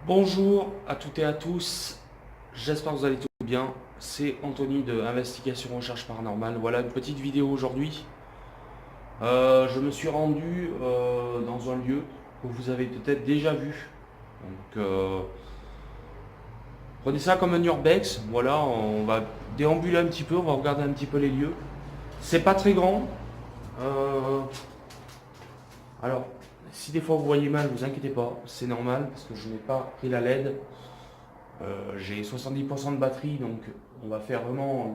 Bonjour à toutes et à tous, j'espère que vous allez tous bien. C'est Anthony de Investigation Recherche Paranormale. Voilà une petite vidéo aujourd'hui. Je me suis rendu dans un lieu que vous avez peut-être déjà vu. Donc, prenez ça comme un urbex. Voilà, on va déambuler un petit peu, on va regarder un petit peu les lieux. C'est pas très grand. Alors, si des fois vous voyez mal, vous inquiétez pas, c'est normal parce que je n'ai pas pris la LED. J'ai 70% de batterie, donc on va faire vraiment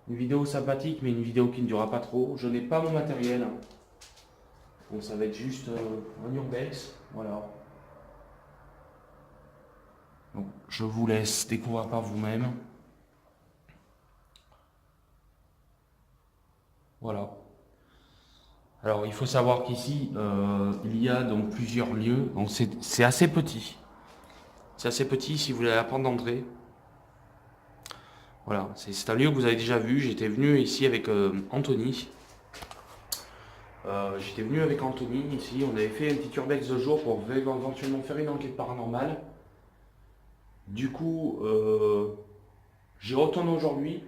une vidéo sympathique, mais une vidéo qui ne durera pas trop. Je n'ai pas mon matériel, donc ça va être juste un urbex, voilà. Donc je vous laisse découvrir par vous-même. Voilà. Alors il faut savoir qu'ici, il y a donc plusieurs lieux, donc c'est assez petit. C'est assez petit si vous voulez la porte d'entrée. Voilà, c'est un lieu que vous avez déjà vu. J'étais venu ici avec Anthony. J'étais venu avec Anthony ici. On avait fait un petit urbex de jour pour éventuellement faire une enquête paranormale. Du coup, j'y retourne aujourd'hui.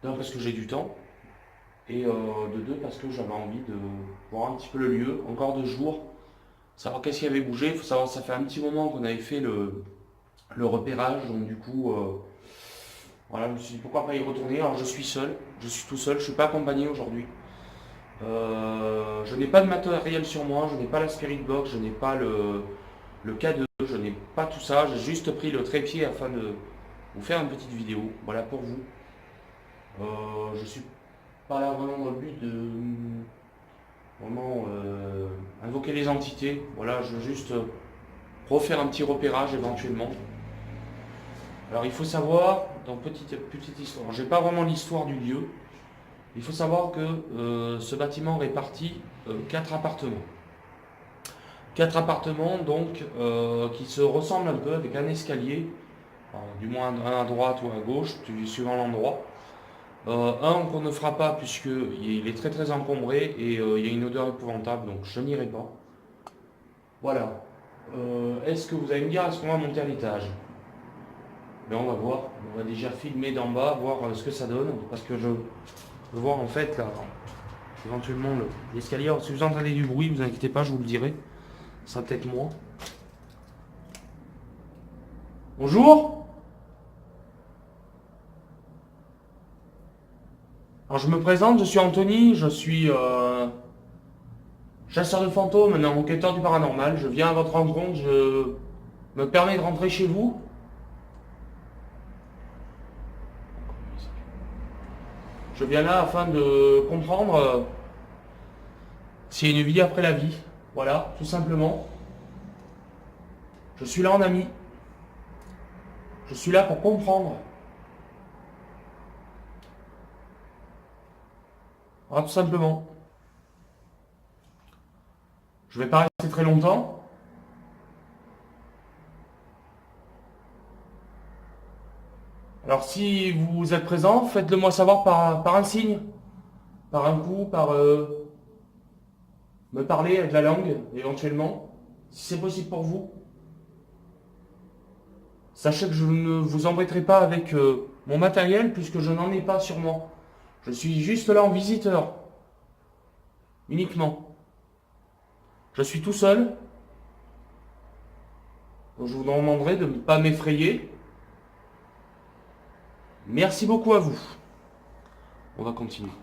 D'un, parce que j'ai du temps. Et de deux, parce que j'avais envie de voir un petit peu le lieu. Encore de jour. Savoir qu'est-ce qui avait bougé. Il faut savoir que ça fait un petit moment qu'on avait fait le repérage. Donc du coup... voilà, je me suis dit pourquoi pas y retourner. Alors je suis seul, je suis tout seul, je ne suis pas accompagné aujourd'hui. Je n'ai pas de matériel sur moi, je n'ai pas la Spirit Box, je n'ai pas le K2, je n'ai pas tout ça. J'ai juste pris le trépied afin de vous faire une petite vidéo. Voilà pour vous. Je suis pas là vraiment dans le but de vraiment invoquer les entités. Voilà, je veux juste refaire un petit repérage éventuellement. Alors il faut savoir, dans petite histoire, j'ai pas vraiment l'histoire du lieu, il faut savoir que ce bâtiment répartit 4 appartements. 4 appartements donc qui se ressemblent un peu avec un escalier, alors, du moins un à droite ou à gauche, suivant l'endroit. Un qu'on ne fera pas puisqu'il est très très encombré et il y a une odeur épouvantable, donc je n'irai pas. Voilà. Est-ce que vous allez me dire, est-ce qu'on va monter à l'étage? Mais on va voir, on va déjà filmer d'en bas, voir ce que ça donne, parce que je veux voir en fait là, éventuellement l'escalier. Si vous entendez du bruit, vous inquiétez pas, je vous le dirai. Ça sera peut-être moi. Bonjour. Alors je me présente, je suis Anthony, je suis chasseur de fantômes, un enquêteur du paranormal. Je viens à votre rencontre, je me permets de rentrer chez vous. Je viens là afin de comprendre s'il y a une vie après la vie. Voilà, tout simplement. Je suis là en ami. Je suis là pour comprendre. Voilà, tout simplement. Je ne vais pas rester très longtemps. Alors si vous êtes présent, faites-le moi savoir par un signe, par un coup, par me parler avec la langue, éventuellement, si c'est possible pour vous. Sachez que je ne vous embêterai pas avec mon matériel puisque je n'en ai pas sur moi. Je suis juste là en visiteur, uniquement. Je suis tout seul, donc je vous demanderai de ne pas m'effrayer. Merci beaucoup à vous. On va continuer.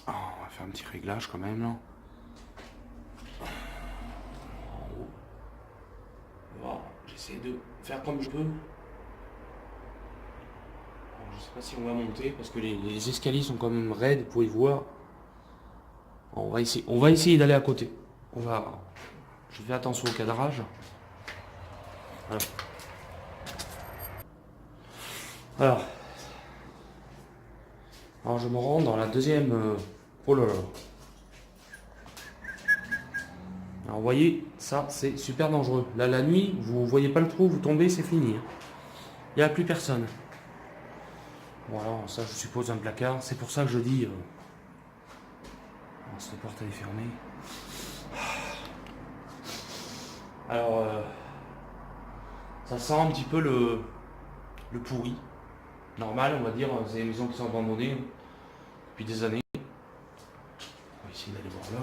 Oh, on va faire un petit réglage quand même là. En haut. Voilà, j'essaie de faire comme je peux. Alors, sais pas si on va monter parce que les escaliers sont quand même raides, vous pouvez voir. On va essayer d'aller à côté. Je fais attention au cadrage. Voilà. Alors je me rends dans la deuxième. Oh là là. Alors vous voyez, ça c'est super dangereux. Là la nuit, vous voyez pas le trou, vous tombez, c'est fini. Il n'y a plus personne. Voilà, ça je suppose un placard. C'est pour ça que je dis. Cette porte elle est fermée. Alors ça sent un petit peu le pourri. Normal, on va dire, c'est des maisons qui sont abandonnées depuis des années. On va essayer d'aller voir là.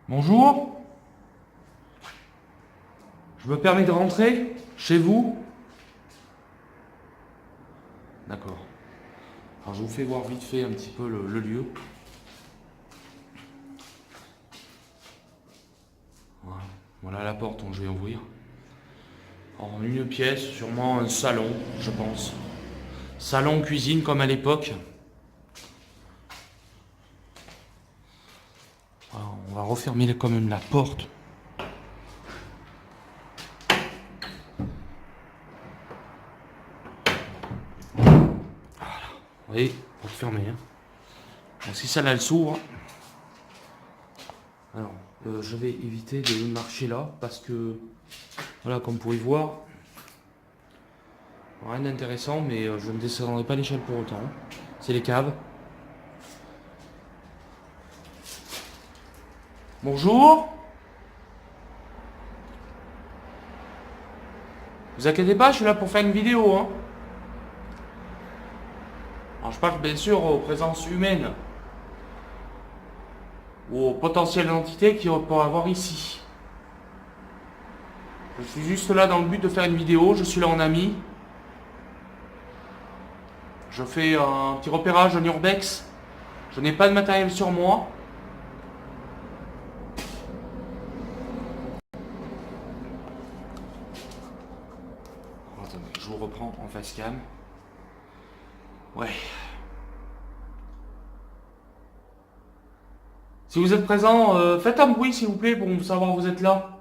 Bonjour. Je me permets de rentrer chez vous. D'accord. Alors je vous fais voir vite fait un petit peu le lieu. Voilà la porte dont je vais ouvrir. En une pièce, sûrement un salon, je pense. Salon, cuisine comme à l'époque. On va refermer quand même la porte. Voilà. Vous voyez, refermer. Donc si ça là, elle s'ouvre. Alors, je vais éviter de marcher là parce que, voilà, comme vous pouvez voir, rien d'intéressant, mais je ne descendrai pas l'échelle pour autant. C'est les caves. Bonjour. Vous inquiétez pas, je suis là pour faire une vidéo. Hein. Alors, je parle bien sûr aux présences humaines ou aux potentielles entités qu'il peut avoir ici. Je suis juste là dans le but de faire une vidéo, je suis là en ami. Je fais un petit repérage en urbex. Je n'ai pas de matériel sur moi. Attendez, je vous reprends en face cam. Ouais. Si vous êtes présent, faites un bruit s'il vous plaît pour savoir que vous êtes là.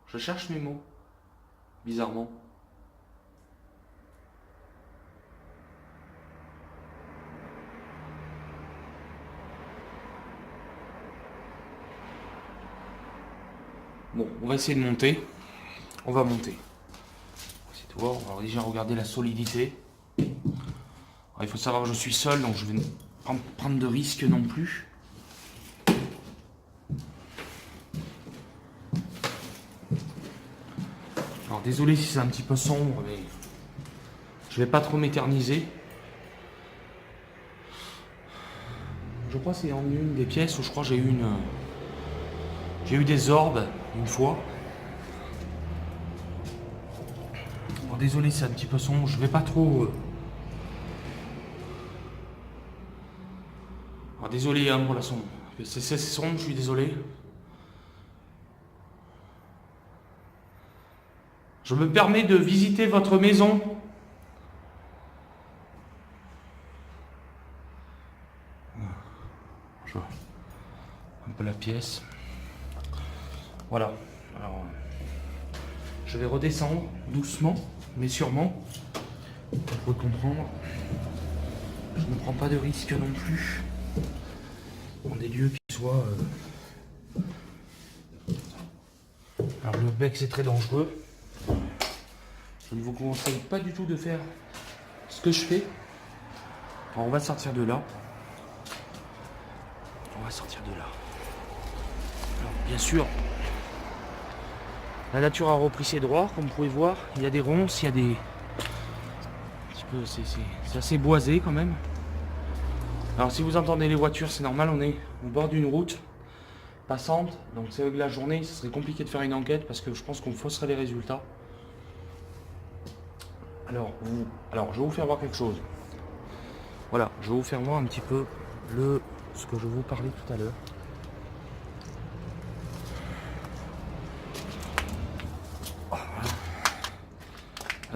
Je cherche mes mots. Bizarrement. Bon, on va essayer de monter. On va monter. On va essayer de voir. On va déjà regarder la solidité. Alors, il faut savoir que je suis seul, donc je vais pas prendre de risques non plus. Alors désolé si c'est un petit peu sombre, mais je vais pas trop m'éterniser. Je crois que c'est en une des pièces où je crois que j'ai eu des orbes une fois. Bon, désolé c'est un petit peu sombre, je vais pas trop. Alors, désolé hein, pour la sombre. C'est sombre, je suis désolé. Je me permets de visiter votre maison. Je vois un peu la pièce. Voilà. Alors, je vais redescendre doucement, mais sûrement. Vous pouvez comprendre. Je ne prends pas de risque non plus. Dans des lieux qui soient. Alors le bec c'est très dangereux. Je ne vous conseille pas du tout de faire ce que je fais. Alors, on va sortir de là. On va sortir de là. Alors, bien sûr, la nature a repris ses droits, comme vous pouvez voir. Il y a des ronces, il y a des... Un petit peu, c'est assez boisé quand même. Alors si vous entendez les voitures, c'est normal, on est au bord d'une route passante. Donc c'est vrai que la journée, ce serait compliqué de faire une enquête parce que je pense qu'on fausserait les résultats. Alors, je vais vous faire voir quelque chose. Voilà, je vais vous faire voir un petit peu ce que je vous parlais tout à l'heure.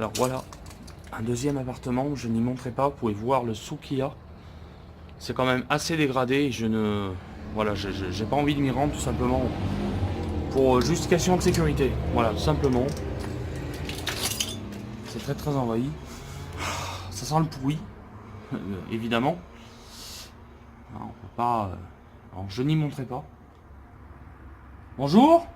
Alors voilà, un deuxième appartement, je n'y montrerai pas, vous pouvez voir le sous qu'il y a. C'est quand même assez dégradé et je ne... Voilà, j'ai pas envie de m'y rendre tout simplement pour juste question de sécurité. Voilà, tout simplement. C'est très très envahi. Ça sent le pourri, évidemment. Alors, on peut pas... Alors, je n'y montrerai pas. Bonjour.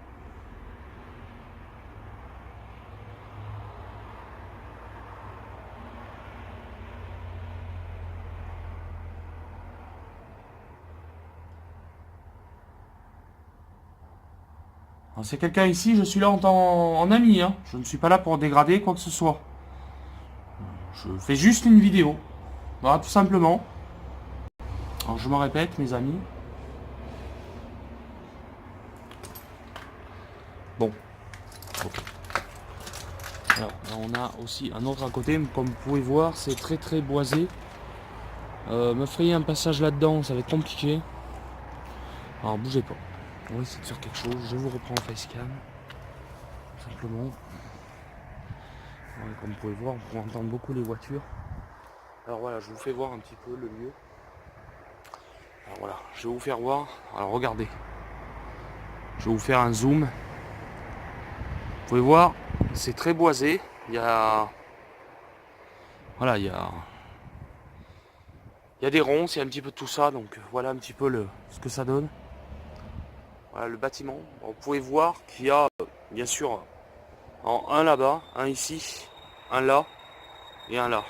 C'est quelqu'un ici, je suis là en ami, hein. Je ne suis pas là pour dégrader quoi que ce soit. Je fais juste une vidéo. Voilà, tout simplement. Alors je me répète, mes amis. Bon. Alors là, on a aussi un autre à côté, comme vous pouvez voir, c'est très très boisé. Me frayer un passage là-dedans, ça va être compliqué. Alors bougez pas. On va essayer de faire quelque chose. Je vous reprends en facecam. Simplement. Ouais, comme vous pouvez voir, on peut entendre beaucoup les voitures. Alors voilà, je vous fais voir un petit peu le lieu. Alors voilà, je vais vous faire voir. Alors regardez. Je vais vous faire un zoom. Vous pouvez voir, c'est très boisé. Il y a... Voilà, il y a des ronces, il y a un petit peu de tout ça. Donc voilà un petit peu ce que ça donne. Voilà le bâtiment. Bon, vous pouvez voir qu'il y a, bien sûr, un là-bas, un ici, un là et un là.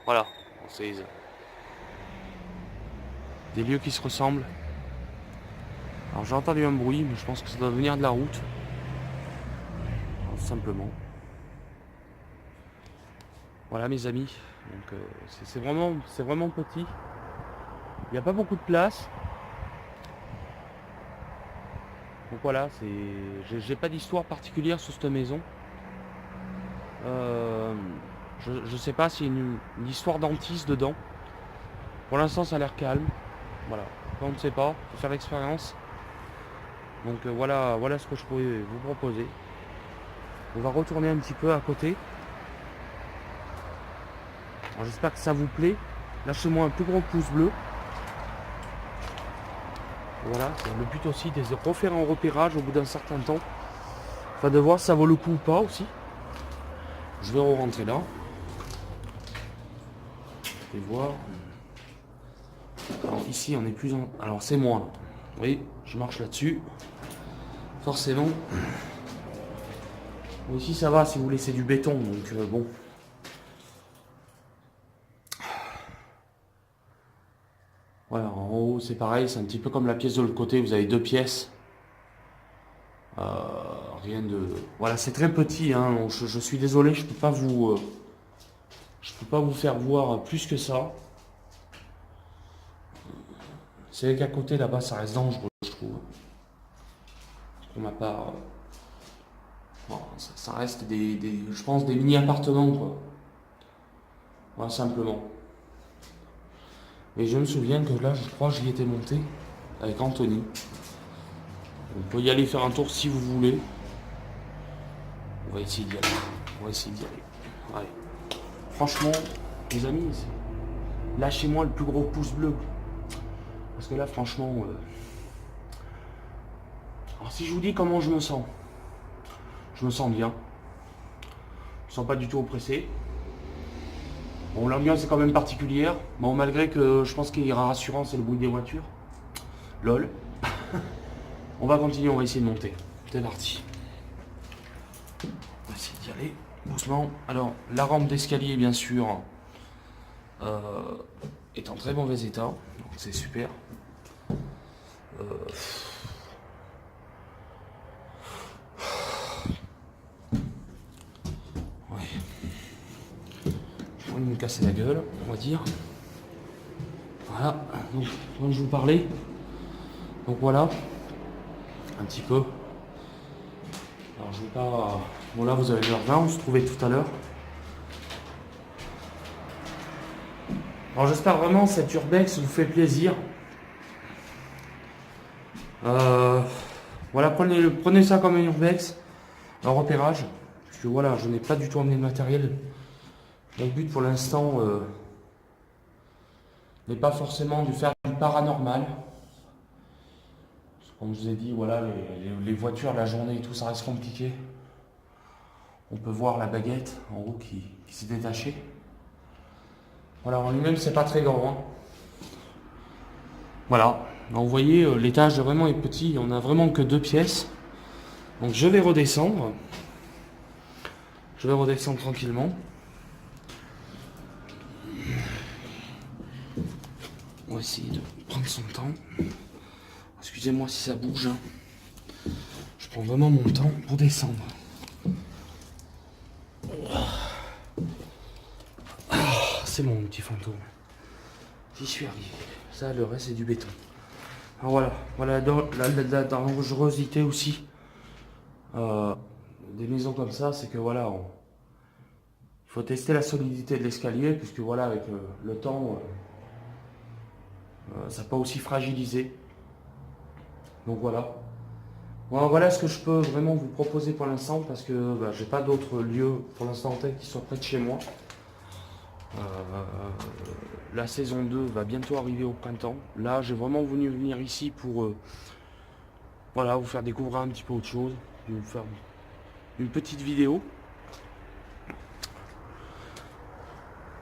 Voilà, c'est des lieux qui se ressemblent. Alors j'ai entendu un bruit, mais je pense que ça doit venir de la route. Alors, simplement. Voilà mes amis. Donc c'est vraiment petit. Il n'y a pas beaucoup de place. Donc voilà, j'ai pas d'histoire particulière sur cette maison. Je sais pas s'il y a une histoire d'antise dedans. Pour l'instant ça a l'air calme. Voilà. On ne sait pas, faut faire l'expérience. Donc voilà ce que je pouvais vous proposer. On va retourner un petit peu à côté. Alors j'espère que ça vous plaît. Lâchez-moi un plus gros pouce bleu. Voilà, le but aussi c'est de refaire un repérage au bout d'un certain temps. Enfin de voir si ça vaut le coup ou pas aussi. Je vais re-rentrer là. Et voir. Alors ici on est plus en... Alors c'est moi. Oui, je marche là-dessus. Forcément. Bon, ici ça va si vous laissez du béton, donc bon. Voilà, en haut c'est pareil, c'est un petit peu comme la pièce de l'autre côté, vous avez deux pièces. Rien de... Voilà, c'est très petit, hein. Je suis désolé, je peux pas vous faire voir plus que ça. C'est vrai qu'à côté là-bas ça reste dangereux, je trouve. Pour ma part, bon, ça reste je pense des mini-appartements, quoi. Voilà, simplement. Et je me souviens que là, je crois que j'y étais monté avec Anthony. On peut y aller faire un tour si vous voulez. On va essayer d'y aller. Allez. Franchement, les amis, lâchez-moi le plus gros pouce bleu. Parce que là, franchement... Alors si je vous dis comment je me sens bien. Je me sens pas du tout oppressé. Bon, l'ambiance est quand même particulière. Bon, malgré que je pense qu'il y aura rassurant, c'est le bruit des voitures. Lol. On va continuer, on va essayer de monter. C'est parti. On va essayer d'y aller doucement. Alors, la rampe d'escalier, bien sûr, est en très mauvais état. Donc c'est super. Je vais me casser la gueule, on va dire. Voilà, donc comme je vous parlais. Donc voilà, un petit peu. Alors je vais pas... Bon là vous avez l'heure 20, on se trouvait tout à l'heure. Alors j'espère vraiment que cette urbex vous fait plaisir. Voilà, prenez ça comme un urbex, un repérage. puisque voilà, je n'ai pas du tout emmené de matériel. Mon but pour l'instant n'est pas forcément de faire du paranormal. Comme je vous ai dit, voilà, les voitures, la journée et tout, ça reste compliqué. On peut voir la baguette en haut qui s'est détachée. Voilà, en lui-même, c'est pas très grand. Hein. Voilà, donc, vous voyez, l'étage vraiment est petit, on n'a vraiment que 2 pièces. Donc je vais redescendre. Je vais redescendre tranquillement. On va essayer de prendre son temps. Excusez-moi si ça bouge. Je prends vraiment mon temps pour descendre. C'est mon petit fantôme. J'y suis arrivé. Ça, le reste, c'est du béton. Alors voilà la dangerosité aussi des maisons comme ça, c'est que voilà, il faut tester la solidité de l'escalier, puisque voilà, avec le temps, ça peut aussi fragiliser. Donc voilà. Voilà ce que je peux vraiment vous proposer pour l'instant, parce que j'ai pas d'autres lieux pour l'instant en tête qui soient près de chez moi. La saison 2 va bientôt arriver au printemps. Là, j'ai vraiment voulu venir ici pour voilà, vous faire découvrir un petit peu autre chose, vous faire une petite vidéo.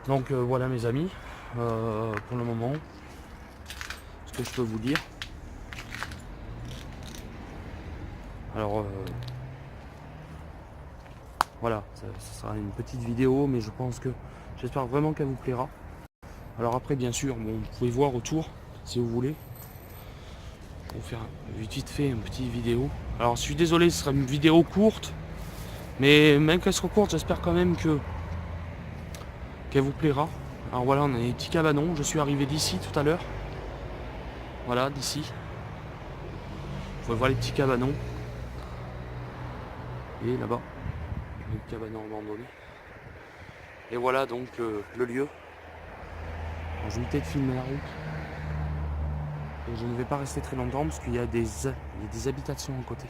Donc voilà mes amis, pour le moment, ce que je peux vous dire. Alors voilà, ça sera une petite vidéo, mais je pense que j'espère vraiment qu'elle vous plaira. Alors après, bien sûr, bon, vous pouvez voir autour si vous voulez. On va faire vite fait une petite vidéo. Alors je suis désolé, ce sera une vidéo courte, mais même qu'elle sera courte, j'espère quand même qu'elle vous plaira. Alors voilà, on a des petits cabanons. Je suis arrivé d'ici tout à l'heure. Voilà, d'ici. Vous pouvez voir les petits cabanons. Et là-bas, le cabanon abandonné. Et voilà donc le lieu. Alors, je vais éviter de filmer la route. Et je ne vais pas rester très longtemps parce qu'il y a des habitations à côté.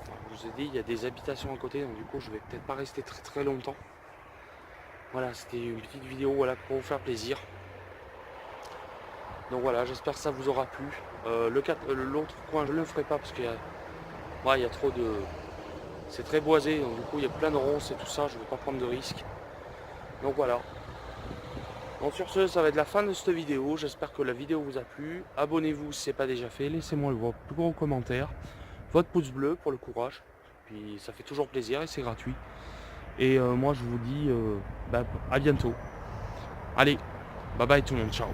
Alors, je vous ai dit, il y a des habitations à côté, donc du coup je vais peut-être pas rester très longtemps. Voilà, c'était une petite vidéo voilà, pour vous faire plaisir. Donc voilà, j'espère que ça vous aura plu. L'autre coin, je ne le ferai pas parce qu'il y a trop de... C'est très boisé, donc du coup il y a plein de ronces et tout ça, je ne vais pas prendre de risques. Donc voilà. Donc sur ce, ça va être la fin de cette vidéo. J'espère que la vidéo vous a plu. Abonnez-vous si ce n'est pas déjà fait. Laissez-moi vos plus gros commentaires. Votre pouce bleu pour le courage. Puis ça fait toujours plaisir et c'est gratuit. Et moi je vous dis à bientôt. Allez, bye bye tout le monde, ciao.